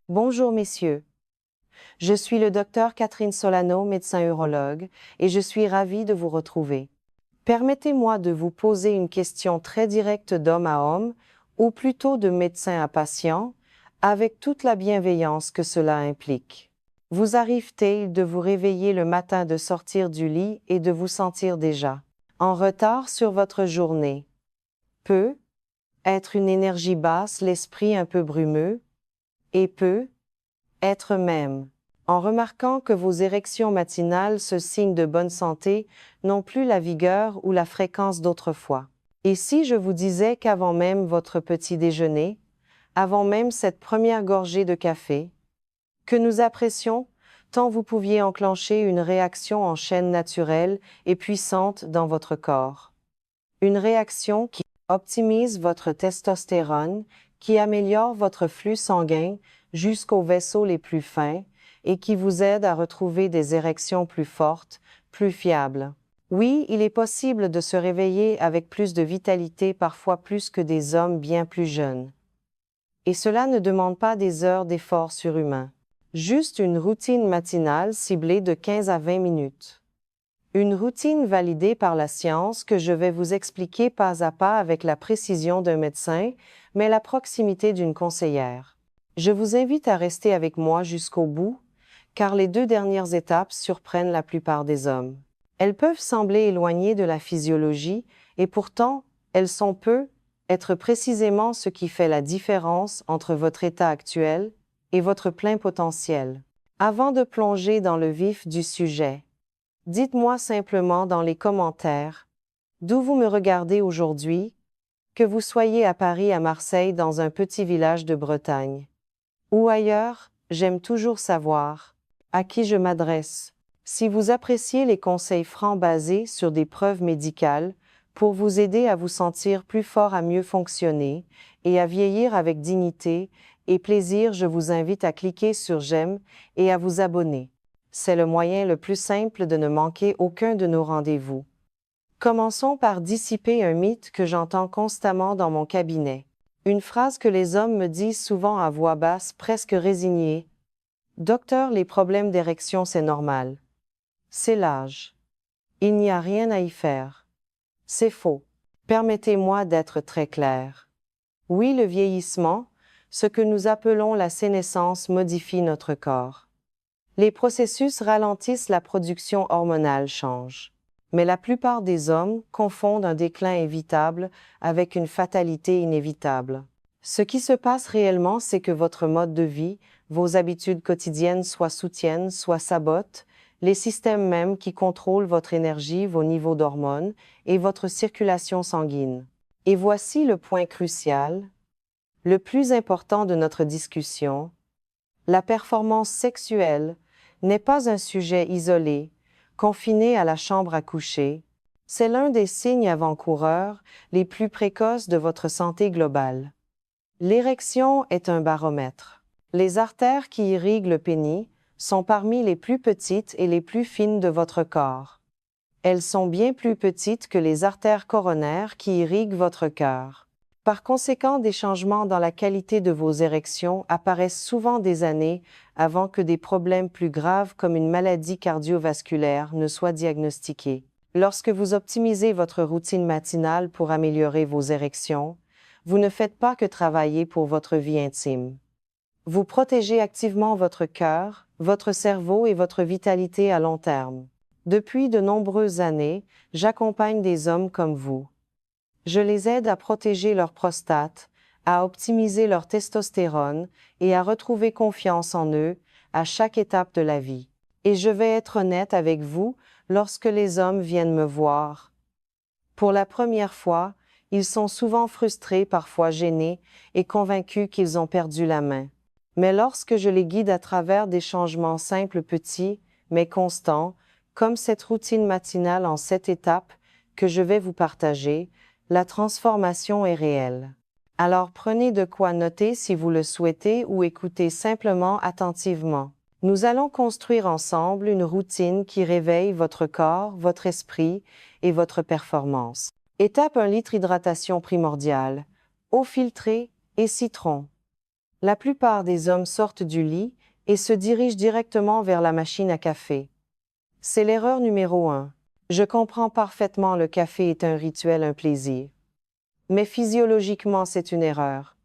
Bonjour messieurs. Je suis le docteur Catherine Solano, médecin urologue, et je suis ravie de vous retrouver. Permettez-moi de vous poser une question très directe d'homme à homme, ou plutôt de médecin à patient, avec toute la bienveillance que cela implique. Vous arrive-t-il de vous réveiller le matin, de sortir du lit et de vous sentir déjà en retard sur votre journée? Peut être une énergie basse, l'esprit un peu brumeux, et peut être même, en remarquant que vos érections matinales, ce signe de bonne santé, n'ont plus la vigueur ou la fréquence d'autrefois. Et si je vous disais qu'avant même votre petit déjeuner, avant même cette première gorgée de café, que nous apprécions, tant vous pouviez enclencher une réaction en chaîne naturelle et puissante dans votre corps. Une réaction qui optimise votre testostérone, qui améliore votre flux sanguin jusqu'aux vaisseaux les plus fins et qui vous aide à retrouver des érections plus fortes, plus fiables. Oui, il est possible de se réveiller avec plus de vitalité, parfois plus que des hommes bien plus jeunes. Et cela ne demande pas des heures d'efforts surhumains. Juste une routine matinale ciblée de 15 à 20 minutes. Une routine validée par la science que je vais vous expliquer pas à pas avec la précision d'un médecin, mais la proximité d'une conseillère. Je vous invite à rester avec moi jusqu'au bout, car les 2 dernières étapes surprennent la plupart des hommes. Elles peuvent sembler éloignées de la physiologie, et pourtant, elles être précisément ce qui fait la différence entre votre état actuel et votre plein potentiel. Avant de plonger dans le vif du sujet, dites-moi simplement dans les commentaires d'où vous me regardez aujourd'hui, que vous soyez à Paris, à Marseille, dans un petit village de Bretagne, ou ailleurs, j'aime toujours savoir à qui je m'adresse. Si vous appréciez les conseils francs basés sur des preuves médicales pour vous aider à vous sentir plus fort, à mieux fonctionner et à vieillir avec dignité et plaisir, je vous invite à cliquer sur j'aime et à vous abonner. C'est le moyen le plus simple de ne manquer aucun de nos rendez-vous. Commençons par dissiper un mythe que j'entends constamment dans mon cabinet. Une phrase que les hommes me disent souvent à voix basse, presque résignée. Docteur, les problèmes d'érection, c'est normal. C'est l'âge. Il n'y a rien à y faire. C'est faux. Permettez-moi d'être très clair. Oui, le vieillissement, ce que nous appelons la sénescence, modifie notre corps. Les processus ralentissent, la production hormonale change. Mais la plupart des hommes confondent un déclin évitable avec une fatalité inévitable. Ce qui se passe réellement, c'est que votre mode de vie, vos habitudes quotidiennes soit soutiennent, soit sabotent, les systèmes mêmes qui contrôlent votre énergie, vos niveaux d'hormones et votre circulation sanguine. Et voici le point crucial, le plus important de notre discussion. La performance sexuelle n'est pas un sujet isolé, confiné à la chambre à coucher, c'est l'un des signes avant-coureurs les plus précoces de votre santé globale. L'érection est un baromètre. Les artères qui irriguent le pénis sont parmi les plus petites et les plus fines de votre corps. Elles sont bien plus petites que les artères coronaires qui irriguent votre cœur. Par conséquent, des changements dans la qualité de vos érections apparaissent souvent des années avant que des problèmes plus graves comme une maladie cardiovasculaire ne soient diagnostiqués. Lorsque vous optimisez votre routine matinale pour améliorer vos érections, vous ne faites pas que travailler pour votre vie intime. Vous protégez activement votre cœur, votre cerveau et votre vitalité à long terme. Depuis de nombreuses années, j'accompagne des hommes comme vous. Je les aide à protéger leur prostate, à optimiser leur testostérone et à retrouver confiance en eux à chaque étape de la vie. Et je vais être honnête avec vous, lorsque les hommes viennent me voir pour la première fois, ils sont souvent frustrés, parfois gênés et convaincus qu'ils ont perdu la main. Mais lorsque je les guide à travers des changements simples, petits, mais constants, comme cette routine matinale en 7 étapes que je vais vous partager, la transformation est réelle. Alors prenez de quoi noter si vous le souhaitez ou écoutez simplement attentivement. Nous allons construire ensemble une routine qui réveille votre corps, votre esprit et votre performance. Étape 1, litre hydratation primordiale. Eau filtrée et citron. La plupart des hommes sortent du lit et se dirigent directement vers la machine à café. C'est l'erreur numéro 1. Je comprends parfaitement le café est un rituel, un plaisir. Mais physiologiquement, c'est une erreur.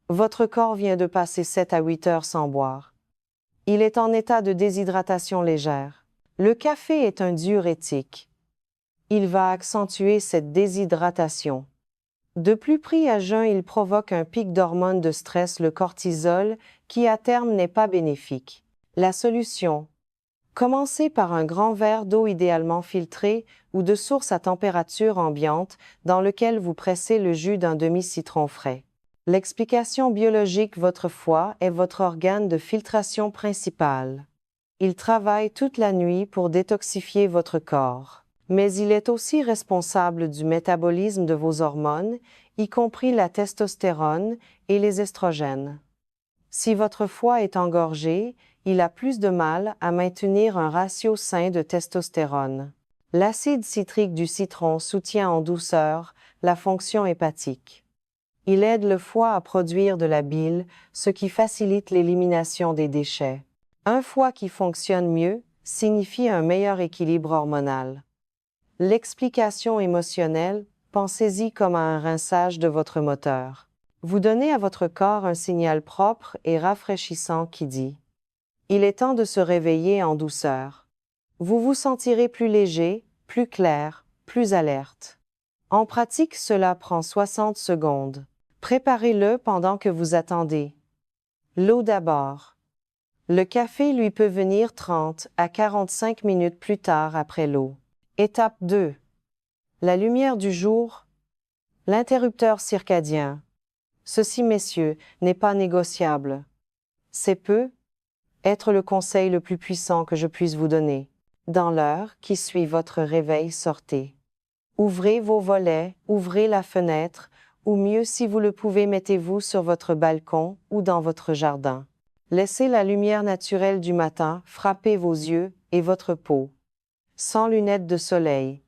Votre corps vient de passer 7 à 8 heures sans boire. Il est en état de déshydratation légère. Le café est un diurétique. Il va accentuer cette déshydratation. De plus pris à jeun, il provoque un pic d'hormones de stress, le cortisol, qui à terme n'est pas bénéfique. La solution. Commencez par un grand verre d'eau idéalement filtrée ou de source à température ambiante dans lequel vous pressez le jus d'un demi-citron frais. L'explication biologique, votre foie est votre organe de filtration principal. Il travaille toute la nuit pour détoxifier votre corps. Mais il est aussi responsable du métabolisme de vos hormones, y compris la testostérone et les estrogènes. Si votre foie est engorgé, il a plus de mal à maintenir un ratio sain de testostérone. L'acide citrique du citron soutient en douceur la fonction hépatique. Il aide le foie à produire de la bile, ce qui facilite l'élimination des déchets. Un foie qui fonctionne mieux signifie un meilleur équilibre hormonal. L'explication émotionnelle, pensez-y comme à un rinçage de votre moteur. Vous donnez à votre corps un signal propre et rafraîchissant qui dit « Il est temps de se réveiller en douceur ». Vous vous sentirez plus léger, plus clair, plus alerte. En pratique, cela prend 60 secondes. Préparez-le pendant que vous attendez. L'eau d'abord. Le café lui peut venir 30 à 45 minutes plus tard après l'eau. Étape 2. La lumière du jour. L'interrupteur circadien. Ceci, messieurs, n'est pas négociable. C'est être le conseil le plus puissant que je puisse vous donner. Dans l'heure qui suit votre réveil, sortez. Ouvrez vos volets, ouvrez la fenêtre, ou mieux si vous le pouvez, mettez-vous sur votre balcon ou dans votre jardin. Laissez la lumière naturelle du matin frapper vos yeux et votre peau. Sans lunettes de soleil.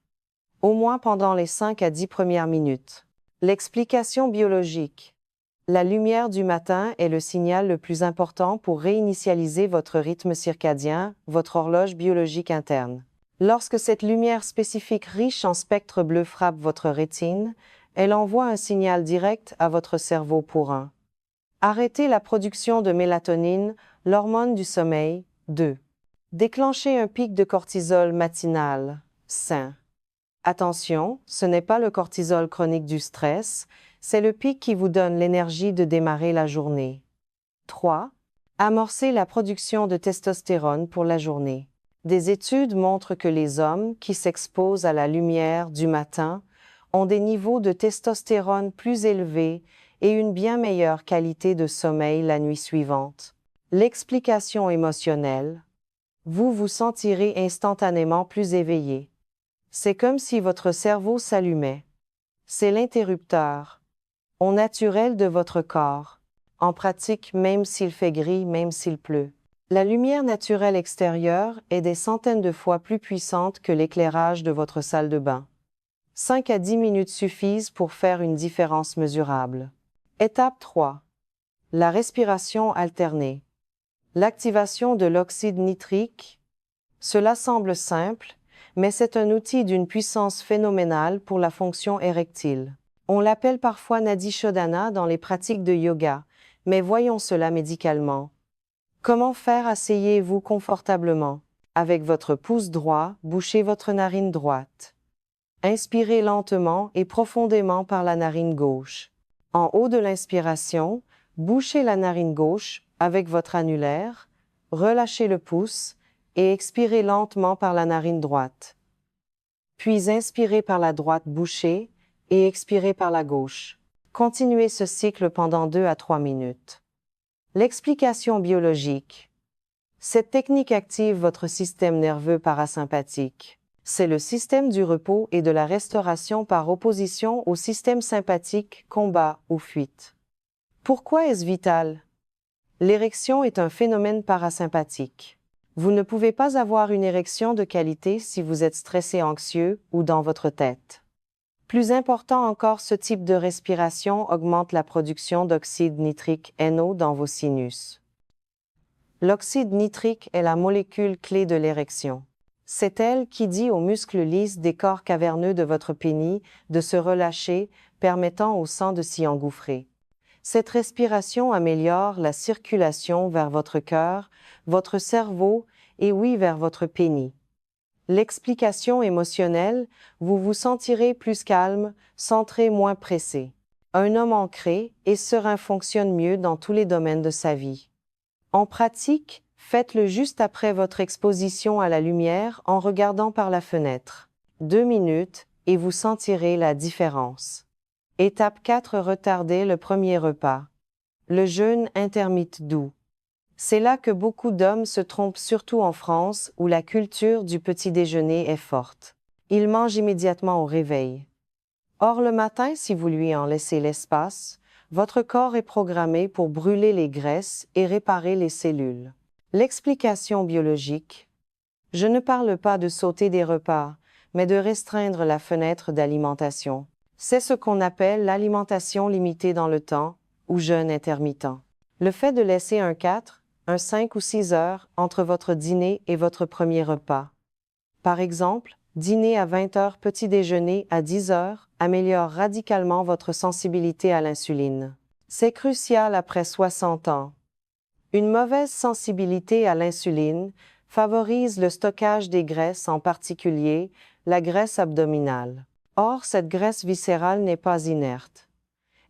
Au moins pendant les 5 à 10 premières minutes. L'explication biologique. La lumière du matin est le signal le plus important pour réinitialiser votre rythme circadien, votre horloge biologique interne. Lorsque cette lumière spécifique riche en spectre bleu frappe votre rétine, elle envoie un signal direct à votre cerveau pour arrêter la production de mélatonine, l'hormone du sommeil. 2. Déclencher un pic de cortisol matinal, sain. Attention, ce n'est pas le cortisol chronique du stress, c'est le pic qui vous donne l'énergie de démarrer la journée. 3. Amorcer la production de testostérone pour la journée. Des études montrent que les hommes qui s'exposent à la lumière du matin ont des niveaux de testostérone plus élevés et une bien meilleure qualité de sommeil la nuit suivante. L'explication émotionnelle. Vous vous sentirez instantanément plus éveillé. C'est comme si votre cerveau s'allumait. C'est l'interrupteur, au naturel de votre corps, en pratique même s'il fait gris, même s'il pleut. La lumière naturelle extérieure est des centaines de fois plus puissante que l'éclairage de votre salle de bain. 5 à 10 minutes suffisent pour faire une différence mesurable. Étape 3. La respiration alternée. L'activation de l'oxyde nitrique. Cela semble simple, mais c'est un outil d'une puissance phénoménale pour la fonction érectile. On l'appelle parfois Nadi Shodhana dans les pratiques de yoga, mais voyons cela médicalement. Comment faire? Asseyez-vous confortablement. Avec votre pouce droit, bouchez votre narine droite. Inspirez lentement et profondément par la narine gauche. En haut de l'inspiration, bouchez la narine gauche avec votre annulaire, relâchez le pouce et expirez lentement par la narine droite. Puis inspirez par la droite bouchée et expirez par la gauche. Continuez ce cycle pendant 2 à 3 minutes. L'explication biologique. Cette technique active votre système nerveux parasympathique. C'est le système du repos et de la restauration par opposition au système sympathique, combat ou fuite. Pourquoi est-ce vital? L'érection est un phénomène parasympathique. Vous ne pouvez pas avoir une érection de qualité si vous êtes stressé, anxieux ou dans votre tête. Plus important encore, ce type de respiration augmente la production d'oxyde nitrique NO dans vos sinus. L'oxyde nitrique est la molécule clé de l'érection. C'est elle qui dit aux muscles lisses des corps caverneux de votre pénis de se relâcher, permettant au sang de s'y engouffrer. Cette respiration améliore la circulation vers votre cœur, votre cerveau et oui, vers votre pénis. L'explication émotionnelle, vous vous sentirez plus calme, centré, moins pressé. Un homme ancré et serein fonctionne mieux dans tous les domaines de sa vie. En pratique, faites-le juste après votre exposition à la lumière en regardant par la fenêtre. 2 minutes et vous sentirez la différence. Étape 4. Retardez le premier repas. Le jeûne intermittent doux. C'est là que beaucoup d'hommes se trompent, surtout en France, où la culture du petit déjeuner est forte. Ils mangent immédiatement au réveil. Or, le matin, si vous lui en laissez l'espace, votre corps est programmé pour brûler les graisses et réparer les cellules. L'explication biologique. Je ne parle pas de sauter des repas, mais de restreindre la fenêtre d'alimentation. C'est ce qu'on appelle l'alimentation limitée dans le temps, ou jeûne intermittent. Le fait de laisser un 4, un 5 ou 6 heures entre votre dîner et votre premier repas. Par exemple, dîner à 20 heures, petit déjeuner à 10 heures, améliore radicalement votre sensibilité à l'insuline. C'est crucial après 60 ans. Une mauvaise sensibilité à l'insuline favorise le stockage des graisses, en particulier la graisse abdominale. Or, cette graisse viscérale n'est pas inerte.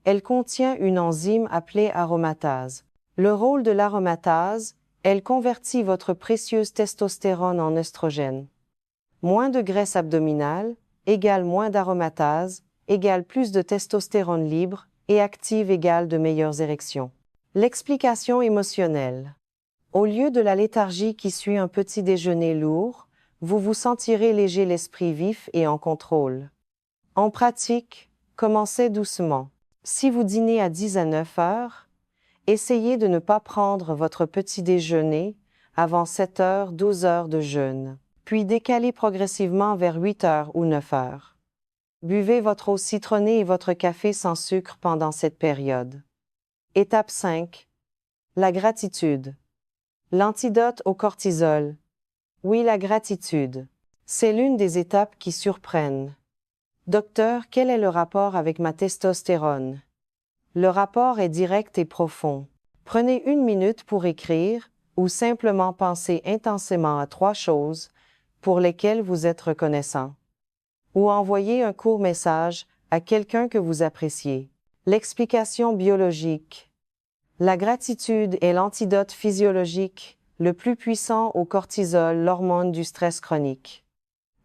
Elle contient une enzyme appelée aromatase. Le rôle de l'aromatase, elle convertit votre précieuse testostérone en œstrogène. Moins de graisse abdominale égale moins d'aromatase, égale plus de testostérone libre et active égale de meilleures érections. L'explication émotionnelle. Au lieu de la léthargie qui suit un petit déjeuner lourd, vous vous sentirez léger, l'esprit vif et en contrôle. En pratique, commencez doucement. Si vous dînez à 10 à 9 heures, essayez de ne pas prendre votre petit déjeuner avant 7 heures, 12 heures de jeûne, puis décalez progressivement vers 8 heures ou 9 heures. Buvez votre eau citronnée et votre café sans sucre pendant cette période. Étape 5. La gratitude. L'antidote au cortisol. Oui, la gratitude. C'est l'une des étapes qui surprennent. Docteur, quel est le rapport avec ma testostérone? Le rapport est direct et profond. Prenez 1 minute pour écrire ou simplement penser intensément à 3 choses pour lesquelles vous êtes reconnaissant. Ou envoyez un court message à quelqu'un que vous appréciez. L'explication biologique. La gratitude est l'antidote physiologique le plus puissant au cortisol, l'hormone du stress chronique.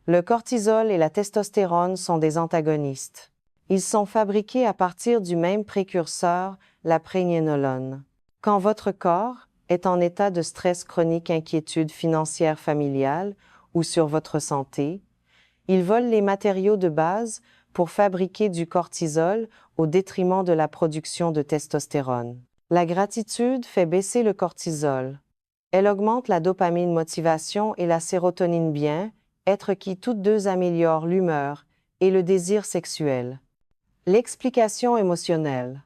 Le cortisol et la testostérone sont des antagonistes. Ils sont fabriqués à partir du même précurseur, la prégnénolone. Quand votre corps est en état de stress chronique, inquiétude financière familiale ou sur votre santé, il vole les matériaux de base pour fabriquer du cortisol au détriment de la production de testostérone. La gratitude fait baisser le cortisol. Elle augmente la dopamine motivation et la sérotonine bien-être qui toutes deux améliorent l'humeur et le désir sexuel. L'explication émotionnelle.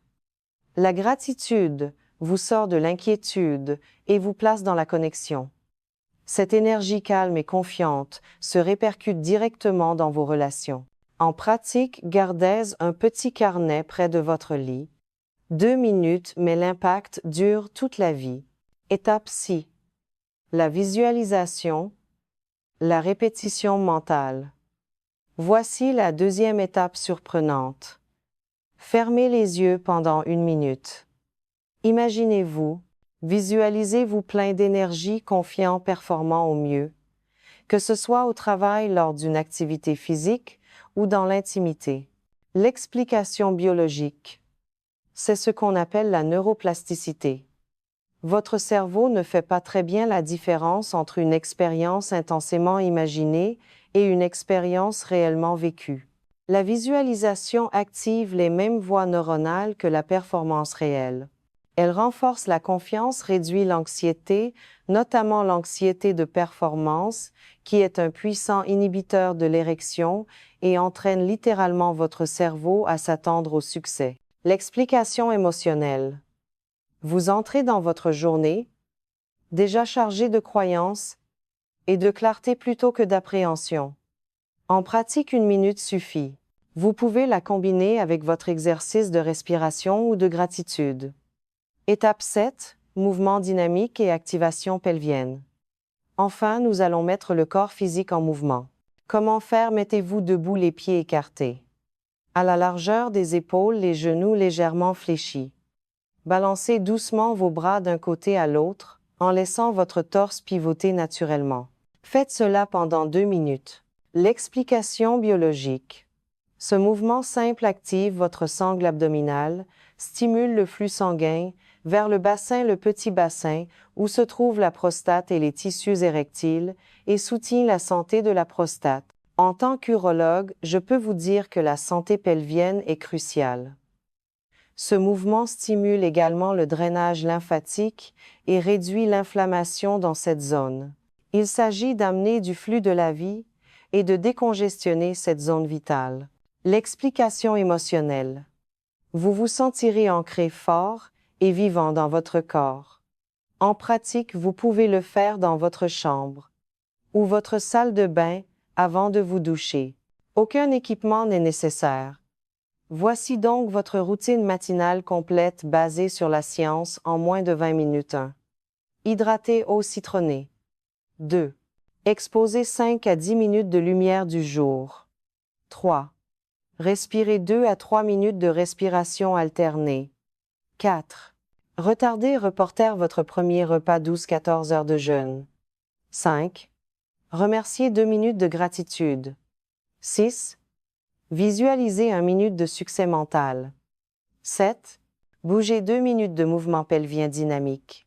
La gratitude vous sort de l'inquiétude et vous place dans la connexion. Cette énergie calme et confiante se répercute directement dans vos relations. En pratique, gardez un petit carnet près de votre lit. 2 minutes, mais l'impact dure toute la vie. Étape 6. La visualisation, la répétition mentale. Voici la deuxième étape surprenante. Fermez les yeux pendant 1 minute. Imaginez-vous, visualisez-vous plein d'énergie, confiant, performant au mieux, que ce soit au travail, lors d'une activité physique ou dans l'intimité. L'explication biologique. C'est ce qu'on appelle la neuroplasticité. Votre cerveau ne fait pas très bien la différence entre une expérience intensément imaginée et une expérience réellement vécue. La visualisation active les mêmes voies neuronales que la performance réelle. Elle renforce la confiance, réduit l'anxiété, notamment l'anxiété de performance, qui est un puissant inhibiteur de l'érection, et entraîne littéralement votre cerveau à s'attendre au succès. L'explication émotionnelle. Vous entrez dans votre journée, déjà chargée de croyances et de clarté plutôt que d'appréhension. En pratique, 1 minute suffit. Vous pouvez la combiner avec votre exercice de respiration ou de gratitude. Étape 7. Mouvement dynamique et activation pelvienne. Enfin, nous allons mettre le corps physique en mouvement. Comment faire? Mettez-vous debout, les pieds écartés. À la largeur des épaules, les genoux légèrement fléchis. Balancez doucement vos bras d'un côté à l'autre, en laissant votre torse pivoter naturellement. Faites cela pendant 2 minutes. L'explication biologique. Ce mouvement simple active votre sangle abdominale, stimule le flux sanguin vers le bassin, le petit bassin, où se trouvent la prostate et les tissus érectiles, et soutient la santé de la prostate. En tant qu'urologue, je peux vous dire que la santé pelvienne est cruciale. Ce mouvement stimule également le drainage lymphatique et réduit l'inflammation dans cette zone. Il s'agit d'amener du flux de la vie et de décongestionner cette zone vitale. L'explication émotionnelle. Vous vous sentirez ancré fort et vivant dans votre corps. En pratique, vous pouvez le faire dans votre chambre ou votre salle de bain avant de vous doucher. Aucun équipement n'est nécessaire. Voici donc votre routine matinale complète basée sur la science en moins de 20 minutes. 1. Hydrater eau citronnée. 2. Exposer 5 à 10 minutes de lumière du jour. 3. Respirer 2 à 3 minutes de respiration alternée. 4. Reporter votre premier repas 12-14 heures de jeûne. 5. Remercier 2 minutes de gratitude. 6. Visualiser 1 minute de succès mental. 7. Bouger 2 minutes de mouvement pelvien dynamique.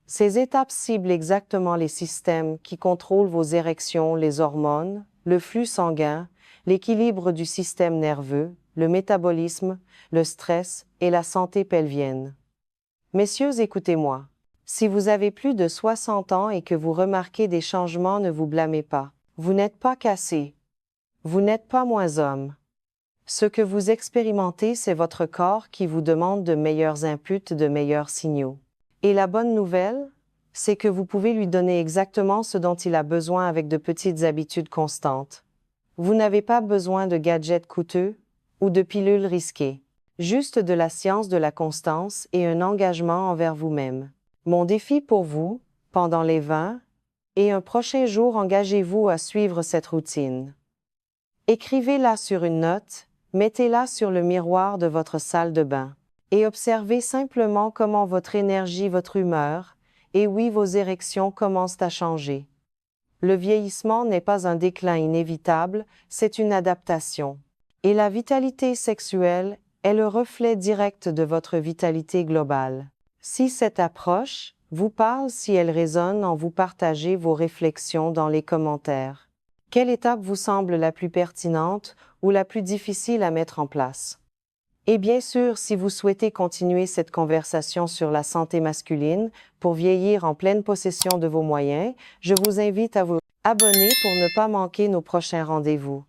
Ces étapes ciblent exactement les systèmes qui contrôlent vos érections, les hormones, le flux sanguin, l'équilibre du système nerveux, le métabolisme, le stress et la santé pelvienne. Messieurs, écoutez-moi. Si vous avez plus de 60 ans et que vous remarquez des changements, ne vous blâmez pas. Vous n'êtes pas cassé. Vous n'êtes pas moins homme. Ce que vous expérimentez, c'est votre corps qui vous demande de meilleurs inputs, de meilleurs signaux. Et la bonne nouvelle, c'est que vous pouvez lui donner exactement ce dont il a besoin avec de petites habitudes constantes. Vous n'avez pas besoin de gadgets coûteux ou de pilules risquées. Juste de la science de la constance et un engagement envers vous-même. Mon défi pour vous, pendant les 20 et un prochain jour, engagez-vous à suivre cette routine. Écrivez-la sur une note, mettez-la sur le miroir de votre salle de bain, et observez simplement comment votre énergie, votre humeur, et oui, vos érections commencent à changer. Le vieillissement n'est pas un déclin inévitable, c'est une adaptation. Et la vitalité sexuelle est le reflet direct de votre vitalité globale. Si cette approche vous parle, si elle résonne, en vous partagez vos réflexions dans les commentaires. Quelle étape vous semble la plus pertinente ou la plus difficile à mettre en place? Et bien sûr, si vous souhaitez continuer cette conversation sur la santé masculine pour vieillir en pleine possession de vos moyens, je vous invite à vous abonner pour ne pas manquer nos prochains rendez-vous.